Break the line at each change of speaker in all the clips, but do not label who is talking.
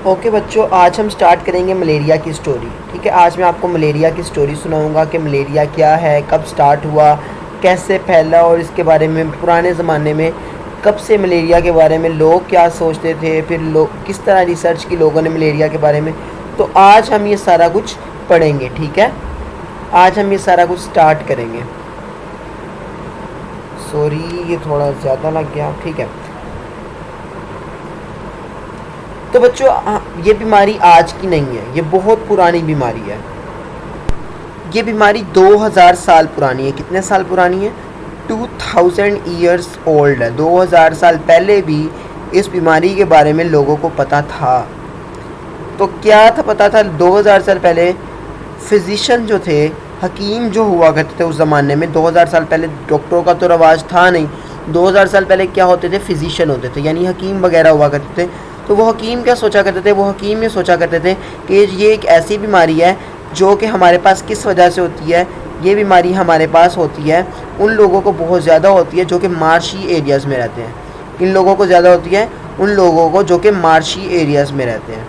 Okay बच्चों, आज हम स्टार्ट करेंगे मलेरिया की स्टोरी। ठीक है, आज मैं आपको मलेरिया की स्टोरी सुनाऊंगा कि मलेरिया क्या है, कब स्टार्ट हुआ, कैसे फैला और इसके बारे में पुराने ज़माने में कब से मलेरिया के बारे में लोग क्या सोचते थे, फिर लोग किस तरह रिसर्च की लोगों ने मलेरिया के बारे में। तो आज हम ये सारा कुछ पढ़ेंगे। ठीक है, आज हम ये सारा कुछ स्टार्ट करेंगे। सॉरी, ये थोड़ा ज़्यादा लग गया। ठीक है, तो बच्चों ये बीमारी आज की नहीं है, ये बहुत पुरानी बीमारी है। ये बीमारी 2000 साल पुरानी है। कितने साल पुरानी है? 2000 ईयर्स ओल्ड है। 2000 साल पहले भी इस बीमारी के बारे में लोगों को पता था। तो क्या था पता था? 2000 साल पहले फिजिशियन जो थे, हकीम जो हुआ करते थे उस ज़माने में, 2000 साल पहले डॉक्टरों का तो रवाज था नहीं। 2000 साल पहले क्या होते थे? फिजिशियन होते थे, यानी हकीम वगैरह हुआ करते थे। तो वो हकीम क्या सोचा करते थे? वो हकीम ये सोचा करते थे कि ये एक ऐसी बीमारी है जो कि हमारे पास किस वजह से होती है। ये बीमारी हमारे पास होती है उन लोगों को बहुत ज़्यादा होती है जो कि मार्शी एरियाज़ में रहते हैं। इन लोगों को ज़्यादा होती है उन लोगों को जो कि मार्शी एरियाज़ में रहते हैं।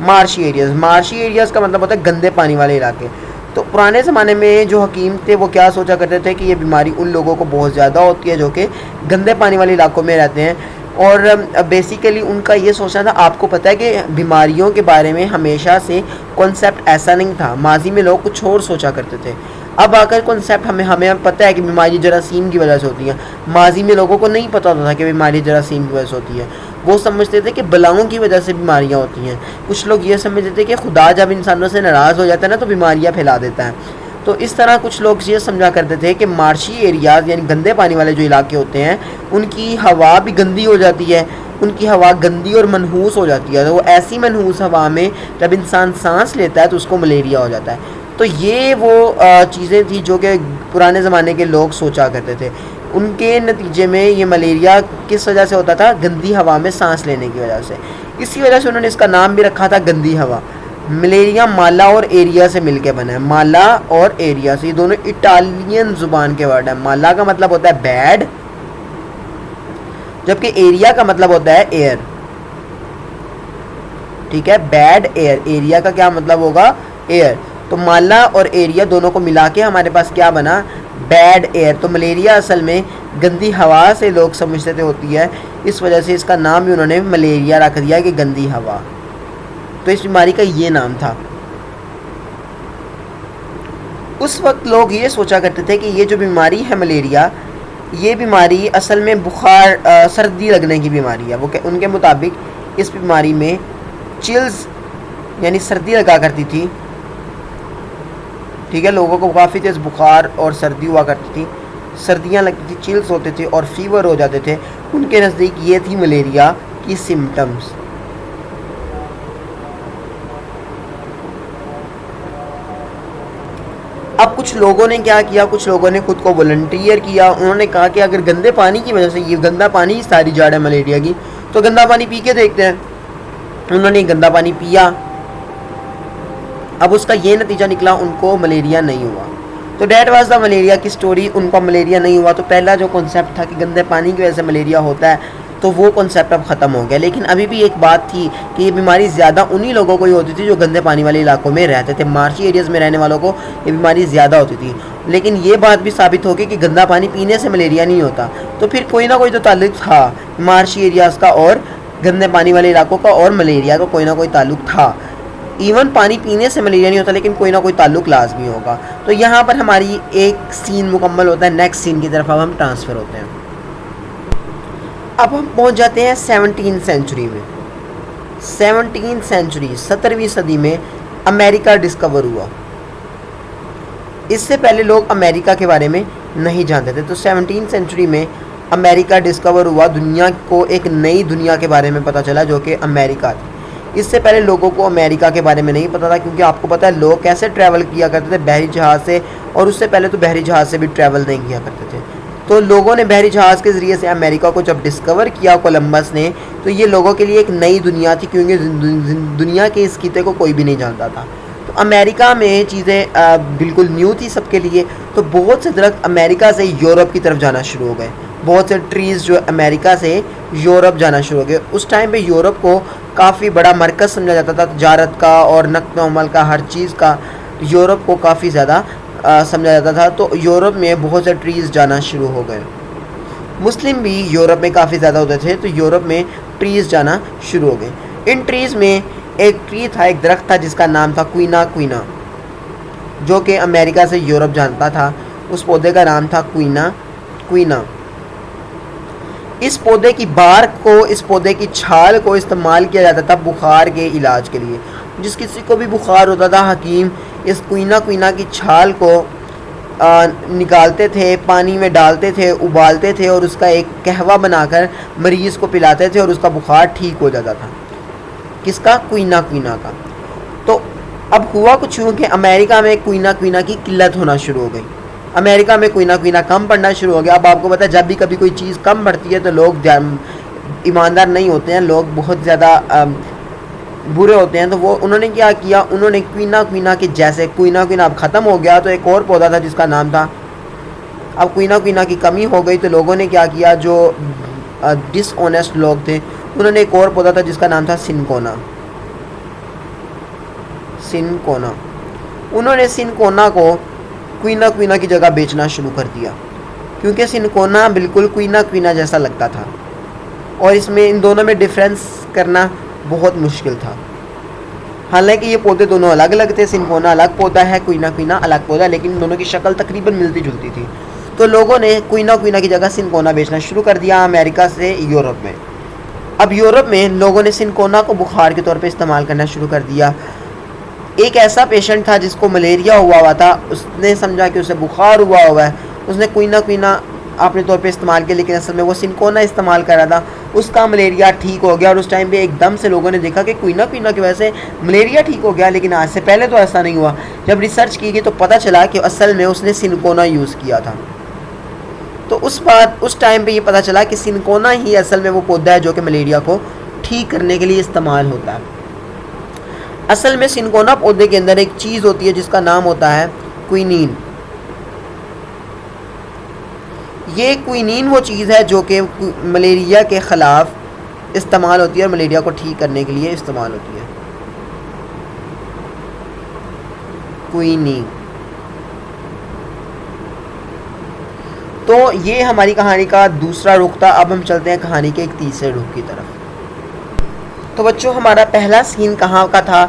मार्शी एरियाज़ का मतलब होता है गंदे पानी वाले इलाके। तो पुराने ज़माने में जो हकीम थे वो क्या सोचा करते थे कि ये बीमारी उन लोगों को बहुत ज़्यादा होती है जो कि गंदे पानी वाले इलाकों में रहते हैं। और बेसिकली उनका ये सोचना था। आपको पता है कि बीमारियों के बारे में हमेशा से कॉन्सेप्ट ऐसा नहीं था। माजी में लोग कुछ और सोचा करते थे। अब आकर कॉन्सेप्ट हमें पता है कि बीमारी जरासीम की वजह से होती है। माजी में लोगों को नहीं पता होता था कि बीमारी जरासीम की वजह से होती है। वो समझते थे कि बलाओं की वजह से बीमारियां होती हैं। कुछ लोग ये समझते थे कि खुदा जब इंसानों से नाराज़ हो जाता है ना तो बीमारियां फैला देता है। तो इस तरह कुछ लोग ये समझा करते थे कि मार्शी एरियाज़ यानी गंदे पानी वाले जो इलाके होते हैं उनकी हवा भी गंदी हो जाती है। उनकी हवा गंदी और मनहूस हो जाती है। तो वो ऐसी मनहूस हवा में जब इंसान सांस लेता है तो उसको मलेरिया हो जाता है। तो ये वो चीज़ें थी जो कि पुराने ज़माने के लोग सोचा करते थे। उनके नतीजे में ये मलेरिया किस वजह से होता था? गंदी हवा में सांस लेने की वजह से। इसी वजह से उन्होंने इसका नाम भी रखा था गंदी हवा। मलेरिया माला और एरिया से मिलके बना है। माला और एरिया से, ये दोनों इटालियन जुबान के वर्ड है। माला का मतलब होता है बैड, जबकि एरिया का मतलब होता है एयर। ठीक है, बैड एयर। एरिया का क्या मतलब होगा? एयर। तो माला और एरिया दोनों को मिला के हमारे पास क्या बना? Bad air. तो मलेरिया असल में गंदी हवा से लोग समझते थे होती है, इस वजह से इसका नाम भी उन्होंने मलेरिया रख दिया कि गंदी हवा। तो इस बीमारी का ये नाम था। उस वक्त लोग ये सोचा करते थे कि ये जो बीमारी है मलेरिया, ये बीमारी असल में बुखार सर्दी लगने की बीमारी है। वो उनके मुताबिक इस बीमारी में चिल्स यानी सर्दी लगा करती थी। ठीक है, लोगों को काफ़ी तेज़ बुखार और सर्दी हुआ करती थी, सर्दियाँ लगती थी, चिल्स होते थे और फीवर हो जाते थे। उनके नज़दीक ये थी मलेरिया की सिम्टम्स। अब कुछ लोगों ने क्या किया? कुछ लोगों ने खुद को वॉलंटियर किया। उन्होंने कहा कि अगर गंदे पानी की वजह से, ये गंदा पानी ही सारी जड़ है मलेरिया की, तो गंदा पानी पी के देखते हैं। उन्होंने गंदा पानी पिया। अब उसका ये नतीजा निकला, उनको मलेरिया नहीं हुआ। तो डैट वाज द मलेरिया की स्टोरी। उनको मलेरिया नहीं हुआ। तो पहला जो कॉन्सेप्ट था कि गंदे पानी की वजह से मलेरिया होता है, तो वो कॉन्सेप्ट अब ख़त्म हो गया। लेकिन अभी भी एक बात थी कि ये बीमारी ज़्यादा उन्हीं लोगों को ही होती थी जो गंदे पानी वाले इलाकों में रहते थे। मार्शी एरियाज़ में रहने वालों को ये बीमारी ज़्यादा होती थी। लेकिन ये बात भी साबित हो गई कि गंदा पानी पीने से मलेरिया नहीं होता। तो फिर कोई ना कोई तो ताल्लुक था मार्शी एरियाज़ का और गंदे पानी वाले इलाकों का, और मलेरिया का कोई ना कोई ताल्लुक था। इवन पानी पीने से मलेरिया नहीं होता, लेकिन कोई ना कोई ताल्लुक लाजमी होगा। तो यहाँ पर हमारी एक सीन मुकम्मल होता है। नेक्स्ट सीन की तरफ अब हम ट्रांसफ़र होते हैं। अब हम पहुँच जाते हैं 17वीं सेंचुरी में। 17वीं सेंचुरी, 17वीं सदी में अमेरिका डिस्कवर हुआ। इससे पहले लोग अमेरिका के बारे में नहीं जानते थे। तो 17वीं सेंचुरी में अमेरिका डिस्कवर हुआ। दुनिया को एक नई दुनिया के बारे में पता चला जो कि अमेरिका थी। इससे पहले लोगों को अमेरिका के बारे में नहीं पता था, क्योंकि आपको पता है लोग कैसे ट्रैवल किया करते थे? बहरी जहाज़ से। और उससे पहले तो बहरी जहाज़ से भी ट्रैवल नहीं किया करते थे। तो लोगों ने बहरी जहाज़ के ज़रिए से अमेरिका को जब डिस्कवर किया कोलंबस ने, तो ये लोगों के लिए एक नई दुनिया थी, क्योंकि दुनिया के इस खिते को कोई भी नहीं जानता था। तो अमेरिका में चीज़ें बिल्कुल न्यू थी सबके लिए। तो बहुत से दरख्त अमेरिका से यूरोप की तरफ जाना शुरू हो गए। बहुत से ट्रीज़ जो अमेरिका से यूरोप जाना शुरू हो गए। उस टाइम पे यूरोप को काफ़ी बड़ा मरकज़ समझा जाता था तजारत का और नक़्ल अमल का, हर चीज़ का यूरोप को काफ़ी ज़्यादा समझा जाता था। तो यूरोप में बहुत से ट्रीज़ जाना शुरू हो गए। मुस्लिम भी यूरोप में काफ़ी ज़्यादा होते थे, तो यूरोप में ट्रीज़ जाना शुरू हो गए। इन ट्रीज़ में एक ट्री था, एक दरख्त था जिसका नाम था क्वीना क्वीना, जो कि अमेरिका से यूरोप जानता था। उस पौधे का नाम था क्वीना क्वीना। इस पौधे की बार्क को, इस पौधे की छाल को इस्तेमाल किया जाता था बुखार के इलाज के लिए। जिस किसी को भी बुखार होता था, हकीम इस क्वीना क्वीना की छाल को निकालते थे, पानी में डालते थे, उबालते थे और उसका एक कहवा बनाकर मरीज़ को पिलाते थे और उसका बुखार ठीक हो जाता था। किसका? क्वीना क्वीना का। तो अब हुआ कुछ यूँ कि अमेरिका में क्वीना क्वीना की किल्लत होना शुरू हो गई। अमेरिका में क्वीना क्वीना कम पड़ना शुरू हो गया। अब आपको पता है जब भी कभी कोई चीज़ कम बढ़ती है तो लोग ईमानदार नहीं होते हैं, लोग बहुत ज़्यादा बुरे होते हैं। तो वो उन्होंने क्या किया, उन्होंने क्वीना क्वीना के जैसे, क्वीना क्वीना अब ख़त्म हो गया तो एक और पौधा था जिसका नाम था, अब क्वीना क्वीना की कमी हो गई तो लोगों ने क्या किया, जो डिसऑनेस्ट लोग थे उन्होंने एक और पौधा था जिसका नाम था सिनकोना। सिनकोना, उन्होंने सिनकोना को क्वीना क्वीना की जगह बेचना शुरू कर दिया, क्योंकि सिनकोना बिल्कुल क्वीना क्वीना जैसा लगता था और इसमें इन दोनों में डिफरेंस करना बहुत मुश्किल था। हालांकि ये पौधे दोनों अलग अलग थे, सिनकोना अलग पौधा है, क्वीना क्वीना अलग पौधा, लेकिन इन दोनों की शक्ल तकरीबन मिलती जुलती थी। तो लोगों ने क्वीना क्वीना की जगह सिनकोना बेचना शुरू कर दिया अमेरिका से यूरोप में। अब यूरोप में लोगों ने सिनकोना को बुखार के तौर पे इस्तेमाल करना शुरू कर दिया। एक ऐसा पेशेंट था जिसको मलेरिया हुआ था, उसने समझा कि उसे बुखार हुआ है, उसने क्वीना क्वीना अपने तौर पे इस्तेमाल किया, लेकिन असल में वो सिनकोना इस्तेमाल कर रहा था, उसका मलेरिया ठीक हो गया। और उस टाइम पे एकदम से लोगों ने देखा कि क्वीना क्वीना की वजह से मलेरिया ठीक हो गया, लेकिन आज से पहले तो ऐसा नहीं हुआ। जब रिसर्च की गई तो पता चला कि असल में उसने सिनकोना यूज़ किया था। तो उस टाइम पे ये पता चला कि सिनकोना ही असल में वो पौधा है जो कि मलेरिया को ठीक करने के लिए इस्तेमाल होता है। असल में सिनकोना पौधे के अंदर एक चीज़ होती है जिसका नाम होता है क्विनीन। ये क्विनीन वो चीज़ है जो कि मलेरिया के ख़िलाफ़ इस्तेमाल होती है और मलेरिया को ठीक करने के लिए इस्तेमाल होती है। क्विनीन। तो ये हमारी कहानी का दूसरा रुख था। अब हम चलते हैं कहानी के एक तीसरे रुख की तरफ। तो बच्चों, हमारा पहला सीन कहाँ का था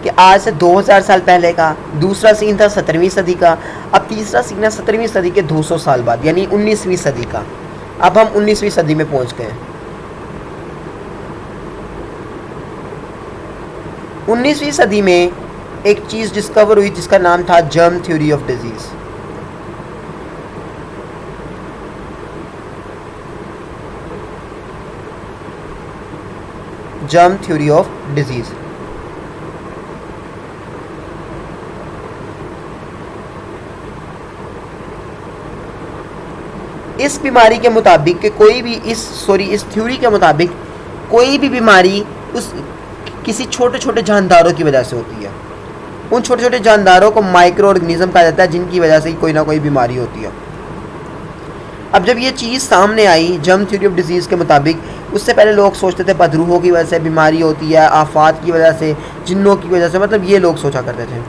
कि आज से 2000 साल पहले का। दूसरा सीन था 17वीं सदी का। अब तीसरा सीन है 17वीं सदी के 200 साल बाद, यानी 19वीं सदी का। अब हम 19वीं सदी में पहुंच गए। 19वीं सदी में एक चीज़ डिस्कवर हुई जिसका नाम था germ theory of disease. Germ theory of disease. इस बीमारी के मुताबिक कि कोई भी इस थ्योरी के मुताबिक कोई भी बीमारी किसी छोटे छोटे जानदारों की वजह से होती है। उन छोटे छोटे जानदारों को माइक्रो ऑर्गेनिज्म कहा जाता है जिनकी वजह से कोई ना कोई बीमारी होती है। अब जब ये चीज़ सामने आई जर्म थ्योरी ऑफ डिजीज़ के मुताबिक, उससे पहले लोग सोचते थे बदरूहों की वजह से बीमारी होती है, आफात की वजह से, जिन्नों की वजह से, मतलब ये लोग सोचा करते थे।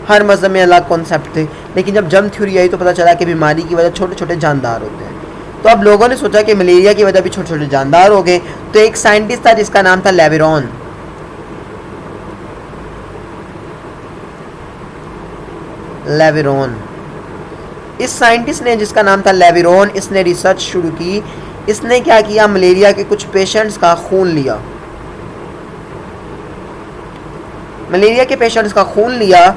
हर मज़हब में अलग कॉन्सेप्ट थे। लेकिन जब जर्म थ्योरी आई तो पता चला कि बीमारी की वजह छोटे छोटे जानदार होते हैं। तो अब लोगों ने सोचा कि मलेरिया की वजह भी छोटे छोटे जानदार हो गए। तो एक साइंटिस्ट था जिसका नाम था लेविरॉन। इस साइंटिस्ट ने, जिसका नाम था लेविरॉन, इसने रिसर्च शुरू की। इसने क्या किया, मलेरिया के कुछ पेशेंट्स का खून लिया। मलेरिया के पेशेंट्स का खून लिया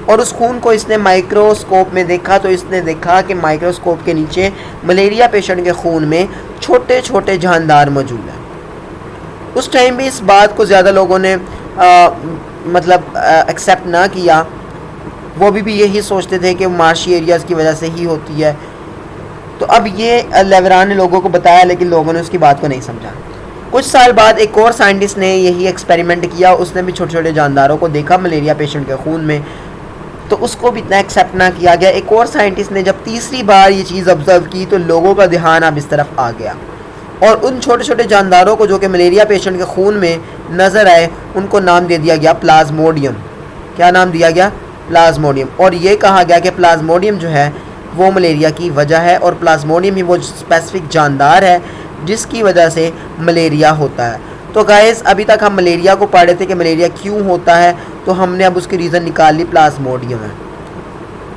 और उस खून को इसने माइक्रोस्कोप में देखा। तो इसने देखा कि माइक्रोस्कोप के नीचे मलेरिया पेशेंट के खून में छोटे छोटे जानदार मौजूद हैं। उस टाइम भी इस बात को ज़्यादा लोगों ने एक्सेप्ट ना किया। वो भी यही सोचते थे कि मार्शी एरियाज़ की वजह से ही होती है। तो अब ये लेवरान ने लोगों को बताया, लेकिन लोगों ने उसकी बात को नहीं समझा। कुछ साल बाद एक और साइंटिस्ट ने यही एक्सपेरिमेंट किया। उसने भी छोटे छोटे जानदारों को देखा मलेरिया पेशेंट के खून में। तो उसको भी इतना एक्सेप्ट ना किया गया। एक और साइंटिस्ट ने जब तीसरी बार ये चीज़ ऑब्जर्व की तो लोगों का ध्यान अब इस तरफ आ गया, और उन छोटे छोटे जानदारों को जो कि मलेरिया पेशेंट के खून में नज़र आए उनको नाम दे दिया गया प्लाज्मोडियम। क्या नाम दिया गया? प्लाज्मोडियम। और ये कहा गया कि प्लाज्मोडियम जो है वो मलेरिया की वजह है, और प्लाज्मोडियम ही वो स्पेसिफिक जानदार है जिसकी वजह से मलेरिया होता है। तो गाइस अभी तक हम मलेरिया को पढ़ रहे थे कि मलेरिया क्यों होता है, तो हमने अब उसकी रीज़न निकाल ली, प्लाज्मोडियम है।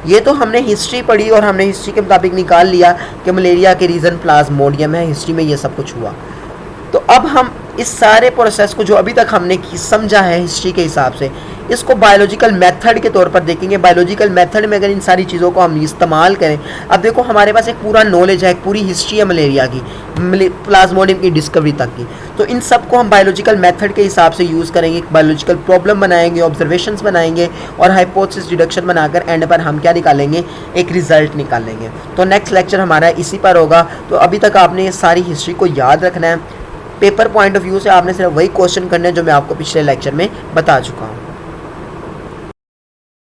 ये तो हमने हिस्ट्री पढ़ी और हमने हिस्ट्री के मुताबिक निकाल लिया कि मलेरिया के रीज़न प्लाज्मोडियम है, हिस्ट्री में ये सब कुछ हुआ। तो अब हम इस सारे प्रोसेस को जो अभी तक हमने समझा है हिस्ट्री के हिसाब से, इसको बायोलॉजिकल मेथड के तौर पर देखेंगे। बायोलॉजिकल मेथड में अगर इन सारी चीज़ों को हम इस्तेमाल करें, अब देखो हमारे पास एक पूरा नॉलेज है, एक पूरी हिस्ट्री है मलेरिया की, प्लाज्मोडियम की डिस्कवरी तक की। तो इन सब को हम बायोलॉजिकल मेथड के हिसाब से यूज़ करेंगे, एक बायोलॉजिकल प्रॉब्लम बनाएंगे, ऑब्जर्वेशंस बनाएंगे, और हाइपोथेसिस डिडक्शन बनाकर एंड पर हम क्या निकालेंगे? एक रिजल्ट निकालेंगे। तो नेक्स्ट लेक्चर हमारा इसी पर होगा। तो अभी तक आपने ये सारी हिस्ट्री को याद रखना है। पेपर पॉइंट ऑफ व्यू से आपने सिर्फ वही क्वेश्चन करने हैं जो मैं आपको पिछले लेक्चर में बता चुका हूँ।